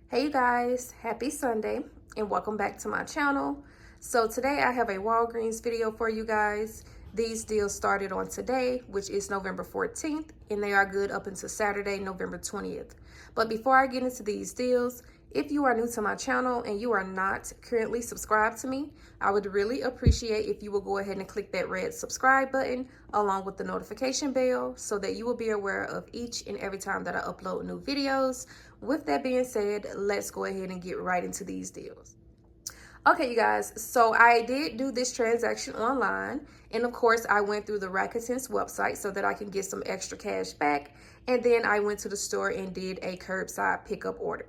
Hey you guys, happy Sunday and welcome back to my channel. So today I have a Walgreens video for you guys. These deals started on today, which is November 14th, and they are good up until Saturday, November 20th. But before I get into these deals, if you are new to my channel and you are not currently subscribed to me, I would really appreciate if you will go ahead and click that red subscribe button along with the notification bell so that you will be aware of each and every time that I upload new videos. With that being said, let's go ahead and get right into these deals. Okay, you guys, so I did do this transaction online, and of course I went through the Rakuten's website so that I can get some extra cash back, and then I went to the store and did a curbside pickup order.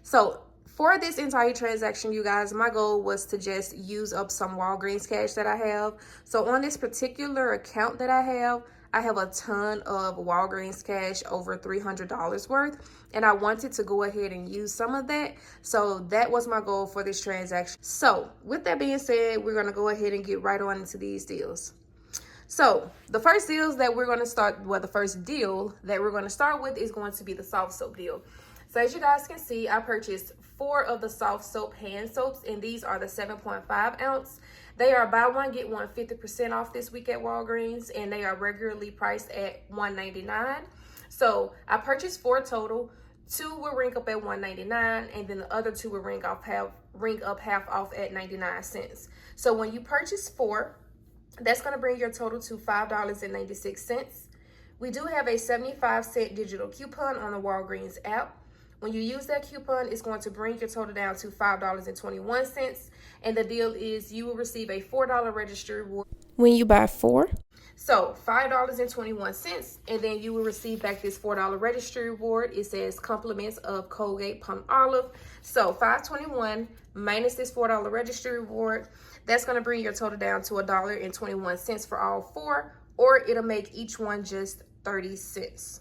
So for this entire transaction, you guys, my goal was to just use up some Walgreens cash that I have. So on this particular account that I have a ton of Walgreens cash, over $300 worth, and I wanted to go ahead and use some of that. So that was my goal for this transaction. So with that being said, we're gonna go ahead and get right on into these deals. So the first deals that we're gonna start, well, the first deal that we're gonna start with is going to be the soft soap deal. So as you guys can see, I purchased 4 of the soft soap hand soaps, and these are the 7.5 ounce. They are buy one, get one 50% off this week at Walgreens, and they are regularly priced at $1.99. So I purchased 4 total. 2 will ring up at $1.99, and then the other 2 will ring up half off at 99 cents. So when you purchase 4, that's going to bring your total to $5.96. We do have a 75-cent digital coupon on the Walgreens app. When you use that coupon, it's going to bring your total down to $5.21. And the deal is you will receive a $4 registry reward when you buy 4. So $5.21, and then you will receive back this $4 registry reward. It says compliments of Colgate Palm Olive. So $5.21 minus this $4 registry reward, that's going to bring your total down to $1.21 for all 4, or it'll make each one just 30 cents.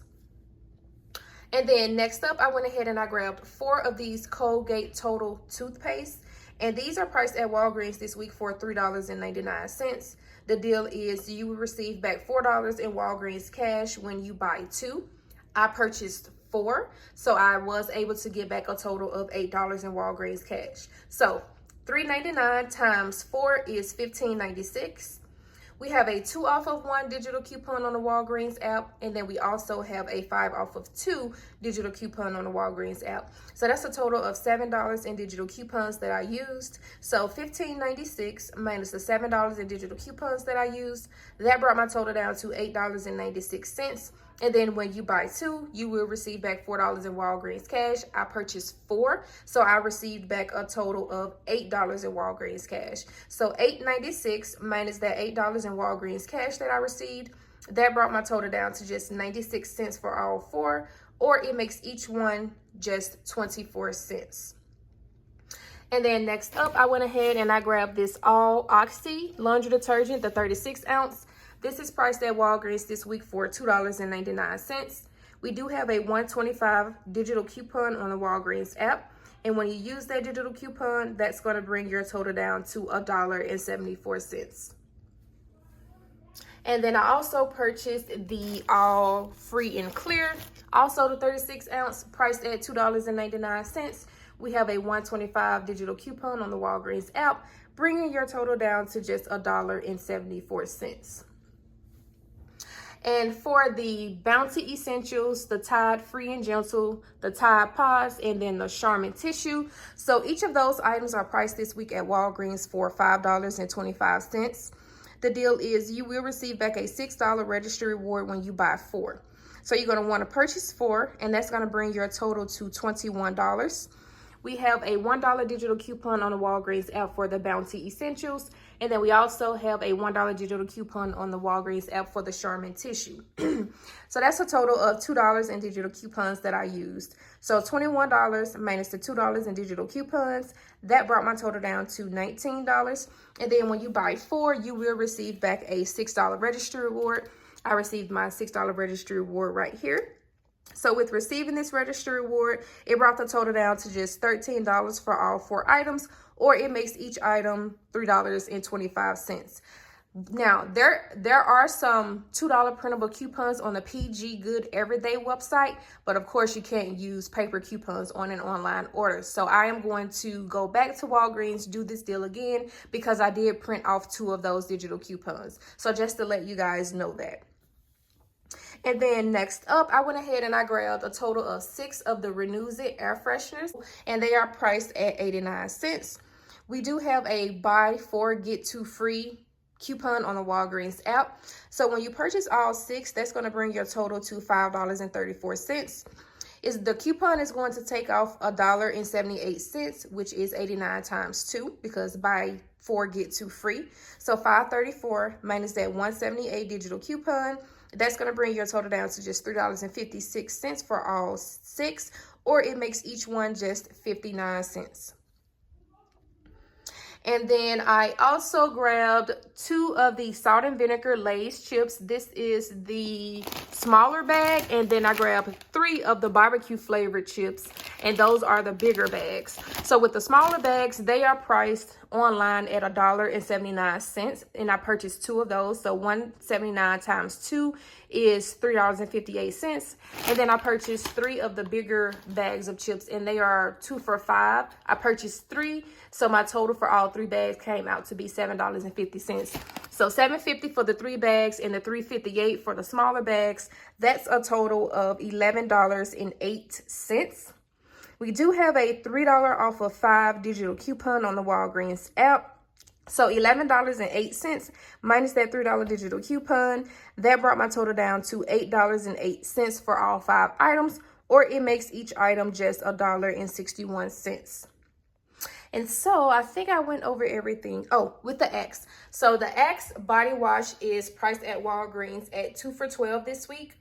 And then next up, I went ahead and I grabbed 4 of these Colgate Total toothpaste, and these are priced at Walgreens this week for $3.99. The deal is you will receive back $4 in Walgreens cash when you buy 2. I purchased 4, so I was able to get back a total of $8 in Walgreens cash. So $3.99 times 4 is $15.96. We have a 2 off of 1 digital coupon on the Walgreens app, and then we also have a 5 off of 2 digital coupon on the Walgreens app. So that's a total of $7 in digital coupons that I used. So $15.96 minus the $7 in digital coupons that I used, that brought my total down to $8.96. And then when you buy 2, you will receive back $4 in Walgreens cash. I purchased 4, so I received back a total of $8 in Walgreens cash. So $8.96 minus that $8 in Walgreens cash that I received, that brought my total down to just 96 cents for all 4, or it makes each one just 24 cents. And then next up, I went ahead and I grabbed this All Oxy laundry detergent, the 36 ounce. This is priced at Walgreens this week for $2.99. We do have a $1.25 digital coupon on the Walgreens app. And when you use that digital coupon, that's going to bring your total down to $1.74. And then I also purchased the All Free and Clear, also the 36 ounce, priced at $2.99. We have a $1.25 digital coupon on the Walgreens app, bringing your total down to just $1.74. And for the Bounty Essentials, the Tide Free and Gentle, the Tide Pods, and then the Charmin Tissue. So each of those items are priced this week at Walgreens for $5.25. The deal is you will receive back a $6 registry reward when you buy 4. So you're going to want to purchase 4, and that's going to bring your total to $21. We have a $1 digital coupon on the Walgreens app for the Bounty Essentials. And then we also have a $1 digital coupon on the Walgreens app for the Charmin Tissue. So that's a total of $2 in digital coupons that I used. So $21 minus the $2 in digital coupons, that brought my total down to $19. And then when you buy 4, you will receive back a $6 registry reward. I received my $6 registry reward right here. So with receiving this registry reward, it brought the total down to just $13 for all 4 items, or it makes each item $3.25. Now, there are some $2 printable coupons on the PG Good Everyday website, but of course you can't use paper coupons on an online order. So I am going to go back to Walgreens, do this deal again, because I did print off 2 of those digital coupons. So just to let you guys know that. And then next up, I went ahead and I grabbed a total of 6 of the Renewze air fresheners, and they are priced at 89 cents. We do have a buy 4 get 2 free coupon on the Walgreens app. So when you purchase all 6, that's going to bring your total to $5.34. The coupon is going to take off $1.78, which is 89 times 2, because buy 4 get 2 free. So $5.34 minus that $1.78 digital coupon, that's going to bring your total down to just $3.56 for all 6, or it makes each one just 59 cents. And then I also grabbed 2 of the salt and vinegar Lay's chips. This is the smaller bag. And then I grabbed 3 of the barbecue flavored chips, and those are the bigger bags. So with the smaller bags, they are priced online at $1.79, and I purchased 2 of those. So $1.79 times 2 is $3.58. And then I purchased 3 of the bigger bags of chips, and they are 2 for $5. I purchased 3, so my total for all 3 bags came out to be $7.50. So $7.50 for the 3 bags and the $3.58 for the smaller bags. That's a total of $11.08. We do have a $3 off of 5 digital coupon on the Walgreens app. So $11.08 minus that $3 digital coupon, that brought my total down to $8.08 for all 5 items, or it makes each item just $1.61. And so I think I went over everything. Oh, with the Axe. So the Axe body wash is priced at Walgreens at 2 for $12 this week.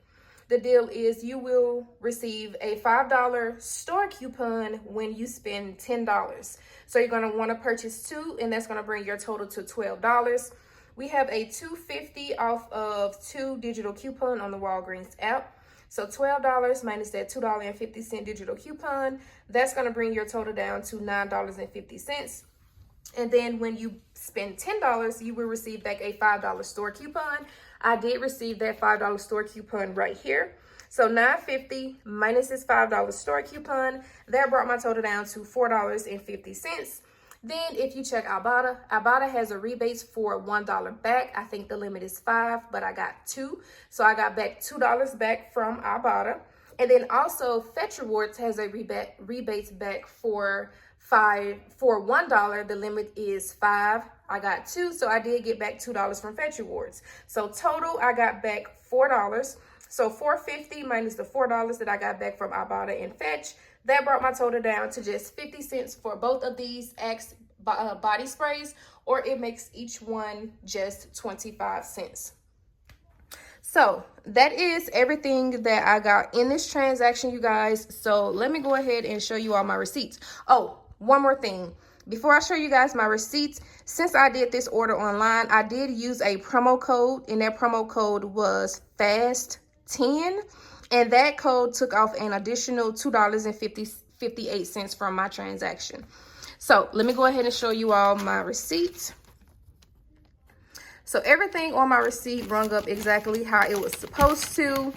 The deal is you will receive a $5 store coupon when you spend $10. So you're going to want to purchase 2, and that's going to bring your total to $12. We have a $2.50 off of 2 digital coupon on the Walgreens app. So $12 minus that $2.50 digital coupon, that's going to bring your total down to $9.50. And then when you spend $10, you will receive back a $5 store coupon. I did receive that $5 store coupon right here. So $9.50 minus this $5 store coupon, that brought my total down to $4.50. Then if you check IBOTTA, IBOTTA has a rebates for $1 back. I think the limit is 5, but I got 2. So I got back $2 back from IBOTTA. And then also Fetch Rewards has a rebates back for $1. The limit is 5. I got 2, so I did get back $2 from Fetch Rewards. So total, I got back $4. So $4.50 minus the $4 that I got back from IBOTTA and Fetch, that brought my total down to just 50 cents for both of these Axe body sprays, or it makes each one just 25 cents. So that is everything that I got in this transaction, you guys. So let me go ahead and show you all my receipts. Oh, one more thing. Before I show you guys my receipts, since I did this order online, I did use a promo code, and that promo code was FAST10. And that code took off an additional $2.58 from my transaction. So let me go ahead and show you all my receipts. So everything on my receipt rung up exactly how it was supposed to.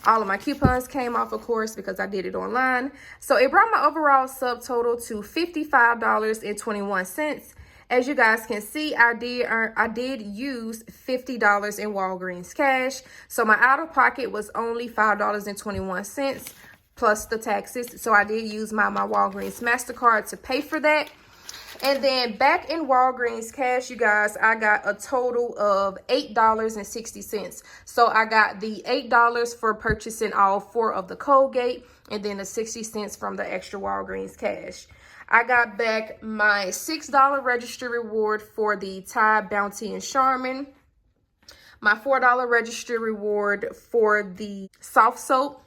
All of my coupons came off, of course, because I did it online. So it brought my overall subtotal to $55.21. As you guys can see, I did use $50 in Walgreens cash. So my out-of-pocket was only $5.21 plus the taxes. So I did use my Walgreens MasterCard to pay for that. And then back in Walgreens cash, you guys, I got a total of $8.60. So I got the $8 for purchasing all 4 of the Colgate, and then the 60 cents from the extra Walgreens cash. I got back my $6 registry reward for the Tide, Bounty, and Charmin. My $4 registry reward for the soft soap.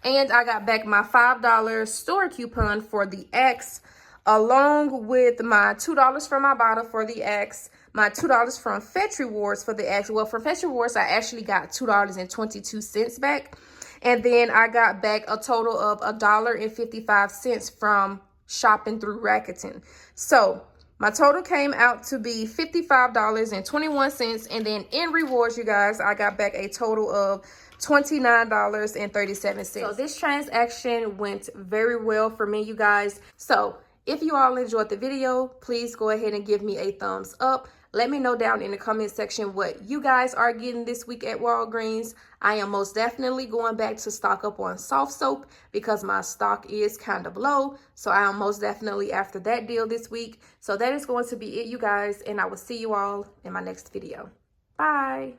And I got back my $5 store coupon for the Axe, along with my $2 from IBOTTA for the Axe, my $2 from Fetch Rewards for the Axe. Well, from Fetch Rewards, I actually got $2.22 back. And then I got back a total of $1.55 from shopping through Rakuten. So My total came out to be $55.21, and then in rewards, you guys, I got back a total of $29.37. So this transaction went very well for me, you guys. So if you all enjoyed the video, please go ahead and give me a thumbs up. Let me know down in the comment section what you guys are getting this week at Walgreens. I am most definitely going back to stock up on soft soap because my stock is kind of low. So I am most definitely after that deal this week. So that is going to be it, you guys. And I will see you all in my next video. Bye.